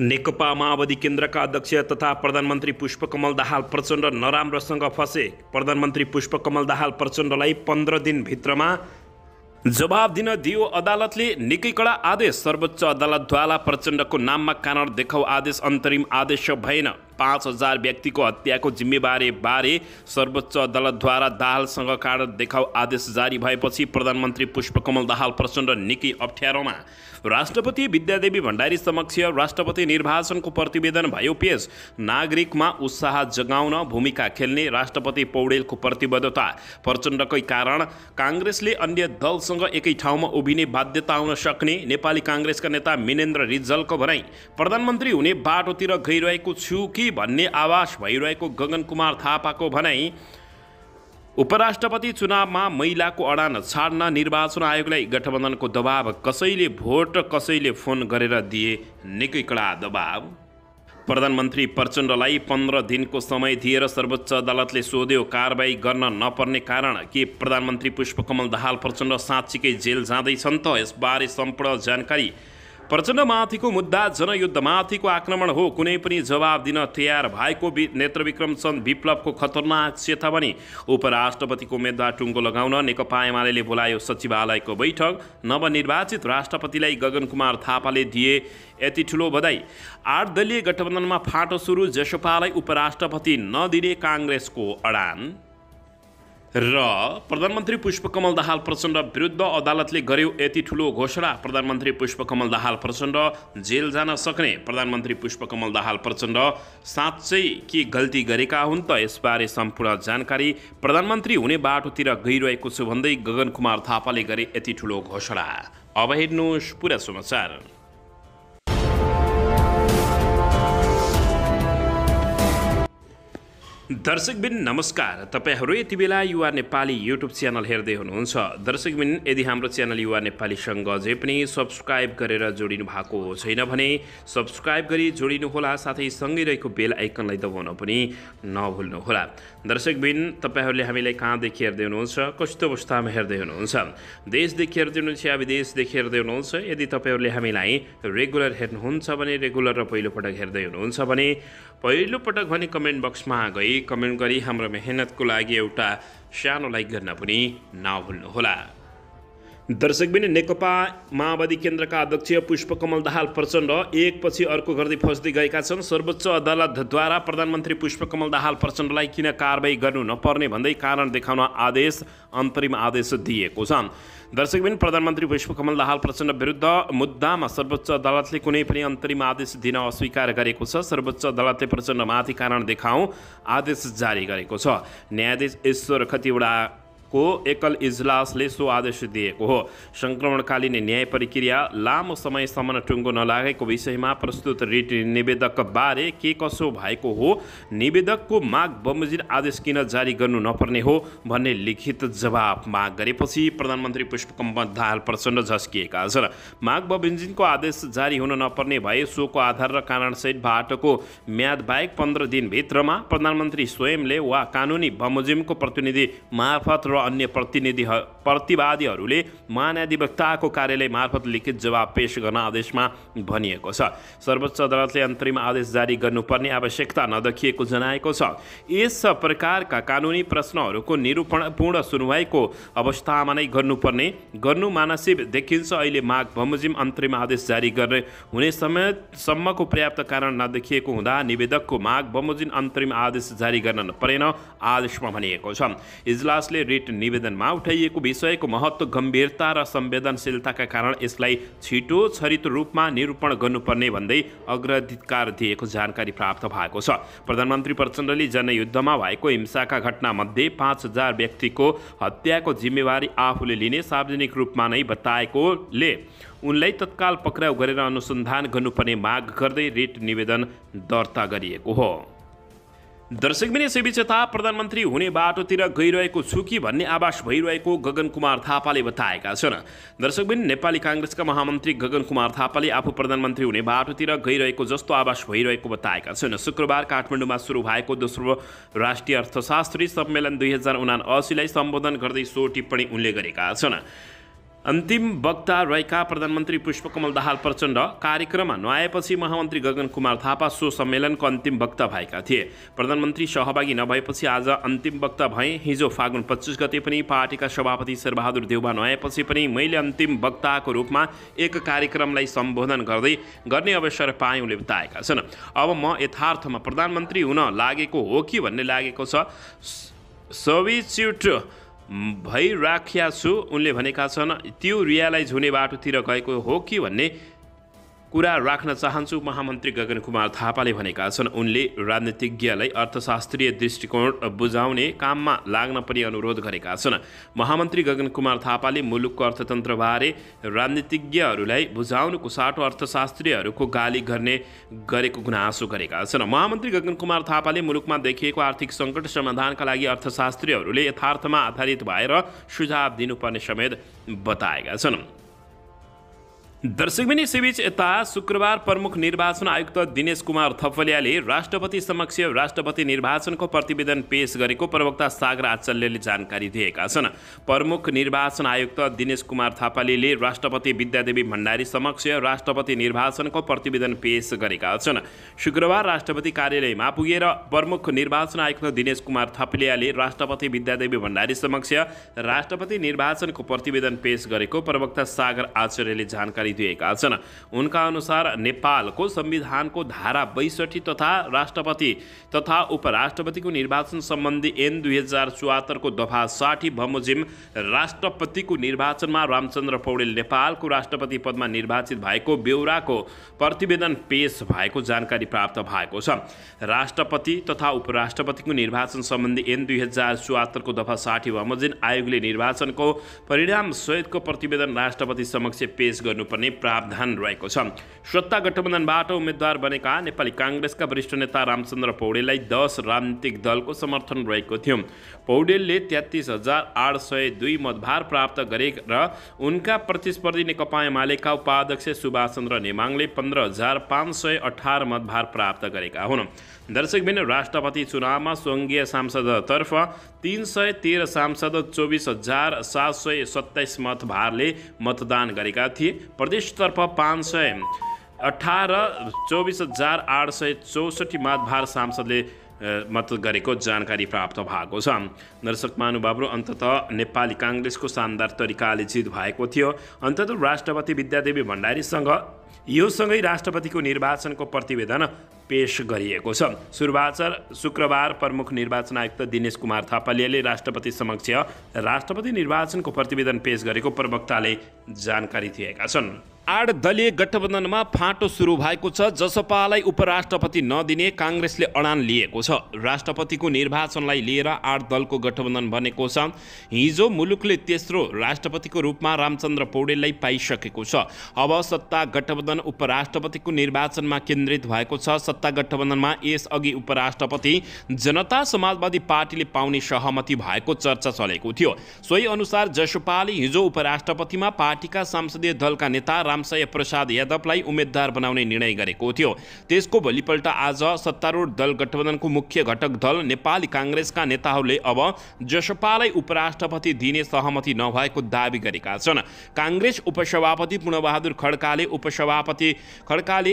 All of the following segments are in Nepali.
नेकपा माओवादी केन्द्रका अध्यक्ष तथा प्रधानमन्त्री पुष्पकमल दाहाल प्रचण्ड नराम्रोसँग फसे। प्रधानमन्त्री पुष्पकमल दाहाल प्रचण्डलाई 15 दिनभित्रमा जवाब दिन दियो अदालतले। निकै कडा आदेश। सर्वोच्च अदालतद्वारा प्रचण्डको नाममा कारण देखाउ आदेश अन्तरिम आदेश भएन। 5000 व्यक्तिको हत्याको जिम्मेवारी बारे सर्वोच्च अदालतद्वारा दाहालसँग कारण देखाउ आदेश जारी भएपछि प्रधानमन्त्री पुष्पकमल दाहाल प्रचण्ड निकै अप्ठ्यारोमा। राष्ट्रपति विद्यादेवी भण्डारी समक्ष राष्ट्रपति निर्वाचनको प्रतिवेदन भयो पेश। नागरिकमा उत्साह जगाउन भूमिका खेल्ने राष्ट्रपति पौडेलको प्रतिबद्धता। प्रचण्डकै कारण काङ्ग्रेसले अन्य दलसँग एकै ठाउँमा उभिने बाध्यता आउन सक्ने नेपाली काङ्ग्रेसका नेता मिनेन्द्र रिजालको भनाई। प्रधानमन्त्री हुने बाटोतिर गइरहेको छु कि भन्ने आवाज भइरहेको गगन कुमार थापाको भनाई। उपराष्ट्रपति चुनावमा महिलाको अडान छाड्न निर्वाचन आयोगलाई गठबन्धनको दबाव। कसैले भोट कसैले फोन गरेर दिए निकै कडा दबाव। प्रधानमन्त्री प्रचण्डलाई 15 दिनको समय दिएर सर्वोच्च अदालतले सोध्यो कारबाही गर्न नपर्ने कारण के प्रधानमन्त्री पुष्पकमल दाहाल प्रचण्ड साँच्चीकै जेल जाँदैछन् त? यसबारे सम्पूर्ण जानकारी। प्रचण्डमाथिको मुद्दा जनयुद्धमाथिको आक्रमण हो। कुनै पनि जवाब दिन तयार भएको नेत्रविक्रम चन्द विप्लवको खतरनाक चेतावनी। उपराष्ट्रपतिको उम्मेदवार टुङ्गो लगाउन नेकपा एमाले बोलायो सचिवालयको बैठक। नवनिर्वाचित राष्ट्रपतिलाई गगन कुमार थापाले दिए यति ठुलो बधाई। 8 दलीय गठबन्धनमा फाँटो सुरु। जसपालाई उपराष्ट्रपति नदिने काङ्ग्रेसको अडान। र प्रधानमन्त्री पुष्पकमल दाहाल प्रचण्ड विरुद्ध अदालतले गर्यो यति ठुलो घोषणा। प्रधानमन्त्री पुष्पकमल दाहाल प्रचण्ड जेल जान सक्ने। प्रधानमन्त्री पुष्पकमल दाहाल प्रचण्ड साँच्चै के गल्ती गरेका हुन् त? यसबारे सम्पूर्ण जानकारी। प्रधानमन्त्री हुने बाटोतिर गइरहेको छु भन्दै गगन कुमार थापाले गरे यति ठुलो घोषणा। अब हेर्नुहोस् पुरा समाचार। दर्शकबिन नमस्कार। तपाईहरू यति बेला युवा नेपाली युट्युब च्यानल हेर्दै हुनुहुन्छ। दर्शकबिन यदि हाम्रो च्यानल युवा नेपालीसँग अझै पनि सब्सक्राइब गरेर जोडिनु भएको छैन भने सब्सक्राइब गरी जोडिनुहोला। साथै सँगै रहेको बेल आइकनलाई दबाउन पनि नभुल्नुहोला। दर्शकबिन तपाईहरूले हामीलाई कहाँदेखि हेर्दै हुनुहुन्छ, कस्तो अवस्थामा हेर्दै हुनुहुन्छ, देशदेखि हेर्दै हुनुहुन्छ या विदेशदेखि हेर्दै हुनुहुन्छ? यदि तपाईहरूले हामीलाई रेगुलर हेर्नुहुन्छ भने रेगुलर र पहिलोपटक हेर्दै हुनुहुन्छ भने पहिलोपटक भने कमेन्ट बक्समा गई कमेन्ट गरी हाम्रो मेहनतको लागि एउटा सानो लाइक गर्न पनि नभुल्नुहोला। दर्शकबिन नेकपा माओवादी केन्द्रका अध्यक्ष पुष्पकमल दाहाल प्रचण्ड एकपछि अर्को गर्दै फस्दै गएका छन्। सर्वोच्च अदालतद्वारा प्रधानमन्त्री पुष्पकमल दाहाल प्रचण्डलाई किन कारबाही गर्नु नपर्ने भन्दै कारण देखाउन आदेश अन्तरिम आदेश दिएको छ। दर्शकबिन प्रधानमन्त्री पुष्पकमल दाहाल प्रचण्ड विरुद्ध मुद्दामा सर्वोच्च अदालतले कुनै पनि अन्तरिम आदेश दिन अस्वीकार गरेको छ। सर्वोच्च अदालतले प्रचण्डमाथि कारण देखाउ आदेश जारी गरेको छ। न्यायाधीश ईश्वर खतिवडाको एकल इजलासले सो आदेश दिएको हो। सङ्क्रमणकालीन न्याय प्रक्रिया लामो समयसम्म टुङ्गो नलागेको विषयमा प्रस्तुत रिट निवेदक बारे के कसो भएको हो, निवेदकको माग बमोजिम आदेश किन जारी गर्नु नपर्ने हो भन्ने लिखित जवाब माग गरेपछि प्रधानमन्त्री पुष्पकमल दाहाल प्रचण्ड झस्किएका छन्। माग बमोजिमको आदेश जारी हुन नपर्ने भए सोको आधार र कारणसहित बाटोको म्याद बाहेक 15 दिनभित्रमा प्रधानमन्त्री स्वयंले वा कानुनी बमोजिमको प्रतिनिधि मार्फत र अन्य प्रतिवादीहरूले महाधिवक्ताको कार्यालय मार्फत लिखित जवाब पेश गर्न आदेशमा भनिएको छ। सर्वोच्च अदालतले अन्तरिम आदेश जारी गर्नुपर्ने आवश्यकता नदेखिएको जनाएको छ। यस प्रकारका कानुनी प्रश्नहरूको निरूपण पूर्ण सुनवाईको अवस्थामा नै गर्नु मानसिक देखिन्छ। अहिले माग बमोजिम अन्तरिम आदेश जारी गर्ने हुने समयसम्मको पर्याप्त कारण नदेखिएको हुँदा निवेदकको माग बमोजिम अन्तरिम आदेश जारी गर्न नपरेन आदेशमा भनिएको छ। इजलासले रिट निवेदनमा उठाइएको विषयको महत्त्व, गम्भीरता र संवेदनशीलताका कारण यसलाई छिटो छरितो रूपमा निरूपण गर्नुपर्ने भन्दै अग्राधिकार दिएको जानकारी प्राप्त भएको छ। प्रधानमन्त्री प्रचण्डले जनयुद्धमा भएको हिंसाका घटनामध्ये 5000 व्यक्तिको हत्याको जिम्मेवारी आफूले लिने सार्वजनिक रूपमा नै बताएकोले उनलाई तत्काल पक्राउ गरेर अनुसन्धान गर्नुपर्ने माग गर्दै रिट निवेदन दर्ता गरिएको हो। दर्शकबिन यसैबीच यता प्रधानमन्त्री हुने बाटोतिर गइरहेको छु कि भन्ने आवाज भइरहेको गगन कुमार थापाले बताएका छन्। दर्शकबिन नेपाली काङ्ग्रेसका महामन्त्री गगन कुमार थापाले आफू प्रधानमन्त्री हुने बाटोतिर गइरहेको जस्तो आवाज भइरहेको बताएका छन्। शुक्रबार काठमाडौँमा सुरु भएको दोस्रो राष्ट्रिय अर्थशास्त्री सम्मेलन 2079 लाई सम्बोधन गर्दै सो टिप्पणी उनले गरेका छन्। अन्तिम वक्ता रहेका प्रधानमन्त्री पुष्पकमल दाहाल प्रचण्ड कार्यक्रममा नआएपछि महामन्त्री गगन कुमार थापा सो सम्मेलनको अन्तिम वक्ता भएका थिए। प्रधानमन्त्री सहभागी नभएपछि आज अन्तिम वक्ता भए। हिजो फागुन 25 गते पनि पार्टीका सभापति शेरबहादुर देउबा नआएपछि पनि मैले अन्तिम वक्ताको रूपमा एक कार्यक्रमलाई सम्बोधन गर्ने अवसर पाएँ उनले बताएका छन्। अब म यथार्थमा प्रधानमन्त्री हुन लागेको हो कि भन्ने लागेको छ, सविच्युत भइराख्या छु उनले भनेका छन्। त्यो रियालाइज हुने बाटोतिर गएको हो कि भन्ने कुरा राख्न चाहन्छु महामन्त्री गगन कुमार थापाले भनेका छन्। उनले राजनीतिज्ञलाई अर्थशास्त्रीय दृष्टिकोण बुझाउने काममा लाग्न पनि अनुरोध गरेका छन्। महामन्त्री गगन कुमार थापाले मुलुकको अर्थतन्त्रबारे राजनीतिज्ञहरूलाई बुझाउनुको साटो अर्थशास्त्रीहरूको गाली गरेको गुनासो गरेका छन्। महामन्त्री गगन कुमार थापाले मुलुकमा देखिएको आर्थिक सङ्कट समाधानका लागि अर्थशास्त्रीहरूले यथार्थमा आधारित भएर सुझाव दिनुपर्ने समेत बताएका छन्। दर्शकबिन यसैबीच यता शुक्रबार प्रमुख निर्वाचन आयुक्त दिनेश कुमार थपलियाले राष्ट्रपति समक्ष राष्ट्रपति निर्वाचनको प्रतिवेदन पेश गरेको प्रवक्ता सागर आचार्यले जानकारी दिएका छन्। प्रमुख निर्वाचन आयुक्त दिनेश कुमार थपलियाले राष्ट्रपति विद्यादेवी भण्डारी समक्ष राष्ट्रपति निर्वाचनको प्रतिवेदन पेश गरेका छन्। शुक्रबार राष्ट्रपति कार्यालयमा पुगेर प्रमुख निर्वाचन आयुक्त दिनेश कुमार थपलियाले राष्ट्रपति विद्यादेवी भण्डारी समक्ष राष्ट्रपति निर्वाचनको प्रतिवेदन पेश गरेको प्रवक्ता सागर आचार्यले जानकारी दिएका छन्। उनका अनुसार नेपालको संविधानको धारा 62 तथा राष्ट्रपति तथा उपराष्ट्रपतिको निर्वाचन सम्बन्धी ऐन 2074 को दफा 60 बमोजिम राष्ट्रपतिको निर्वाचनमा रामचन्द्र पौडेल नेपालको राष्ट्रपति पदमा निर्वाचित भएको बेउराको प्रतिवेदन पेश भएको जानकारी प्राप्त भएको छ। राष्ट्रपति तथा उपराष्ट्रपतिको निर्वाचन सम्बन्धी ऐन 2074 को दफा 60 बमोजिम आयोगले निर्वाचनको परिणाम सहितको प्रतिवेदन राष्ट्रपति समक्ष पेश गर्नुपर्ने प्रावधान रहेको छ। सत्ता गठबन्धनबाट उम्मेद्वार बनेका नेपाली काङ्ग्रेसका वरिष्ठ नेता रामचन्द्र पौडेललाई 10 राजनीतिक दलको समर्थन रहेको थियो। पौडेलले 33,802 मतभार प्राप्त गरे र उनका प्रतिस्पर्धी नेकपा एमालेका उपाध्यक्ष सुभाष चन्द्र नेमाङले 15,518 मतभार प्राप्त गरेका हुन्। दर्शकबिन राष्ट्रपति चुनावमा सङ्घीय सांसदतर्फ 313 सांसद 24,727 मतभारले मतदान गरेका थिए। प्रदेशतर्फ 518 24,864 मतभार सांसदले मत गरेको जानकारी प्राप्त भएको छ। दर्शक महानुभावहरू, अन्ततः नेपाली काङ्ग्रेसको शानदार तरिकाले जित भएको थियो। अन्ततः राष्ट्रपति विद्यादेवी भण्डारीसँग यो सँगै राष्ट्रपतिको निर्वाचनको प्रतिवेदन पेश गरिएको छ। शुक्रबार प्रमुख निर्वाचन आयुक्त दिनेश कुमार थपलियाले राष्ट्रपति समक्ष राष्ट्रपति निर्वाचनको प्रतिवेदन पेश गरेको प्रवक्ताले जानकारी दिएका छन्। 8 दलीय गठबन्धनमा फाँटो सुरु भएको छ। जसपालाई उपराष्ट्रपति नदिने काङ्ग्रेसले अडान लिएको छ। राष्ट्रपतिको निर्वाचनलाई लिएर 8 दलको गठबन्धन बनेको छ। हिजो मुलुकले तेस्रो राष्ट्रपतिको रूपमा रामचन्द्र पौडेललाई पाइसकेको छ। अब सत्ता गठबन्धन उपराष्ट्रपतिको निर्वाचनमा केन्द्रित भएको छ। सत्ता गठबन्धनमा यसअघि उपराष्ट्रपति जनता समाजवादी पार्टीले पाउने सहमति भएको चर्चा चलेको थियो। सोही अनुसार जसपाले हिजो उपराष्ट्रपतिमा पार्टीका संसदीय दलका नेता रामशय प्रसाद यादवलाई उम्मेद्वार बनाउने निर्णय गरेको थियो। त्यसको भोलिपल्ट आज सत्तारूढ दल गठबन्धनको मुख्य घटक दल नेपाली काङ्ग्रेसका नेताहरूले अब जसपालाई उपराष्ट्रपति दिने सहमति नभएको दावी गरेका छन्। काङ्ग्रेस उपसभापति पूर्णबहादुर खड्काले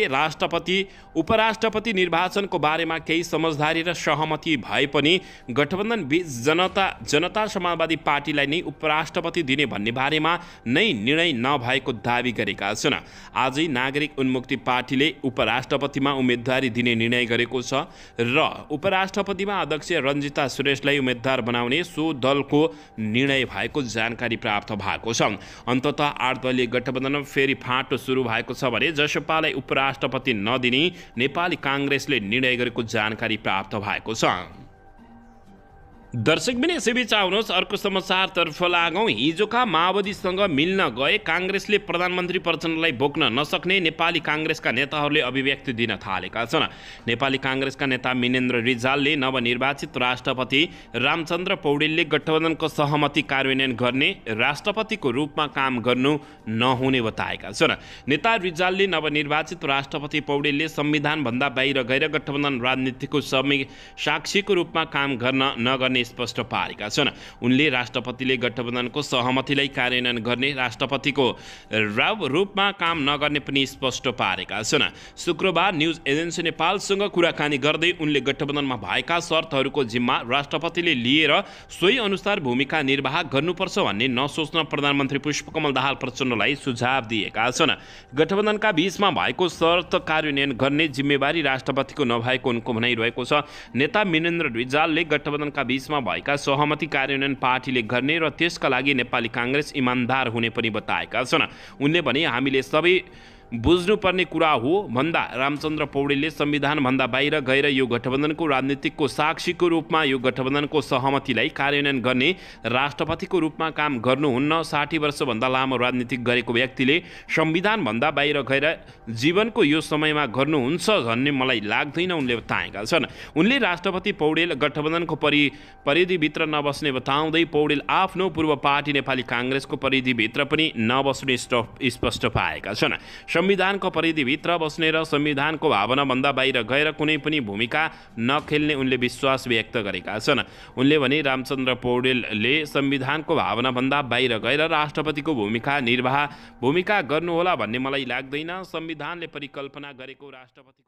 राष्ट्रपति उपराष्ट्रपति निर्वाचनको बारेमा केही समझदारी र सहमति भए पनि गठबन्धन बीच जनता समाजवादी पार्टीलाई नै उपराष्ट्रपति दिने भन्ने बारेमा नै निर्णय नभएको दावी गरेका छन्। आजै नागरिक उन्मुक्ति पार्टीले उपराष्ट्रपतिमा उम्मेदवारी दिने निर्णय गरेको छ र उपराष्ट्रपतिमा अध्यक्ष रञ्जिता सुरेशलाई उम्मेद्वार बनाउने सो दलको निर्णय भएको जानकारी प्राप्त भएको छ। अन्ततः 8 दलीय गठबन्धनमा फेरि फाँटो सुरु भएको छ भने जसपालाई उपराष्ट्रपति नदिने नेपाली काङ्ग्रेसले निर्णय गरेको जानकारी प्राप्त भएको छ। दर्शकबिन यसैबीच आउनुहोस् अर्को समाचारतर्फ लागौँ। हिजोका माओवादीसँग मिल्न गए काङ्ग्रेसले प्रधानमन्त्री प्रचण्डलाई बोक्न नसक्ने नेपाली काङ्ग्रेसका नेताहरूले अभिव्यक्ति दिन थालेका छन्। नेपाली काङ्ग्रेसका नेता मिनेन्द्र रिजालले नवनिर्वाचित राष्ट्रपति रामचन्द्र पौडेलले गठबन्धनको सहमति कार्यान्वयन गर्ने राष्ट्रपतिको रूपमा काम गर्नु नहुने बताएका छन्। नेता रिजालले नवनिर्वाचित राष्ट्रपति पौडेलले संविधानभन्दा बाहिर गएर गठबन्धन राजनीतिको साक्षीको रूपमा काम गर्न नगर्ने भन्ने स्पष्ट पारेका छन्। उनले राष्ट्रपतिले गठबन्धनको सहमतिलाई कार्यान्वयन गर्ने राष्ट्रपतिको रूपमा काम नगर्ने पनि स्पष्ट पारेका छन्। शुक्रबार न्युज एजेन्सी नेपालसँग कुराकानी गर्दै उनले गठबन्धनमा भएका शर्तहरूको जिम्मा राष्ट्रपतिले लिएर सोही अनुसार भूमिका निर्वाह गर्नुपर्छ भन्ने नसोच्न प्रधानमन्त्री पुष्पकमल दाहाल प्रचण्डलाई सुझाव दिएका छन्। गठबन्धनका बीचमा भएको शर्त कार्यान्वयन गर्ने जिम्मेवारी राष्ट्रपतिको नभएको उनको भनाइरहेको छ। नेता मिनेन्द्र रिजालले गठबन्धनका बीचमा भएका सहमति कार्यान्वयन पार्टीले गर्ने र त्यसका लागि नेपाली काङ्ग्रेस इमान्दार हुने पनि बताएका छन्। उनले भने हामीले सबै बुझ्नुपर्ने कुरा हो भन्दा रामचन्द्र पौडेलले संविधानभन्दा बाहिर गएर यो गठबन्धनको राजनीतिकको साक्षीको रूपमा यो गठबन्धनको सहमतिलाई कार्यान्वयन गर्ने राष्ट्रपतिको रूपमा काम गर्नुहुन्न। 60 वर्षभन्दा लामो राजनीति गरेको व्यक्तिले संविधानभन्दा बाहिर गएर जीवनको यो समयमा गर्नुहुन्छ भन्ने मलाई लाग्दैन उनले बताएका छन्। उनले राष्ट्रपति पौडेल गठबन्धनको परिधिभित्र नबस्ने बताउँदै पौडेल आफ्नो पूर्व पार्टी नेपाली काङ्ग्रेसको परिधिभित्र पनि नबस्ने स्पष्ट पाएका छन्। संविधानको परिधिभित्र बस्ने र संविधानको भावनाभन्दा बाहिर गएर कुनै पनि भूमिका नखेल्ने उनले विश्वास व्यक्त गरेका छन्। उनले भने रामचन्द्र पौडेलले संविधानको भावनाभन्दा बाहिर गएर राष्ट्रपतिको भूमिका गर्नुहोला भन्ने मलाई लाग्दैन। संविधानले परिकल्पना गरेको राष्ट्रपतिको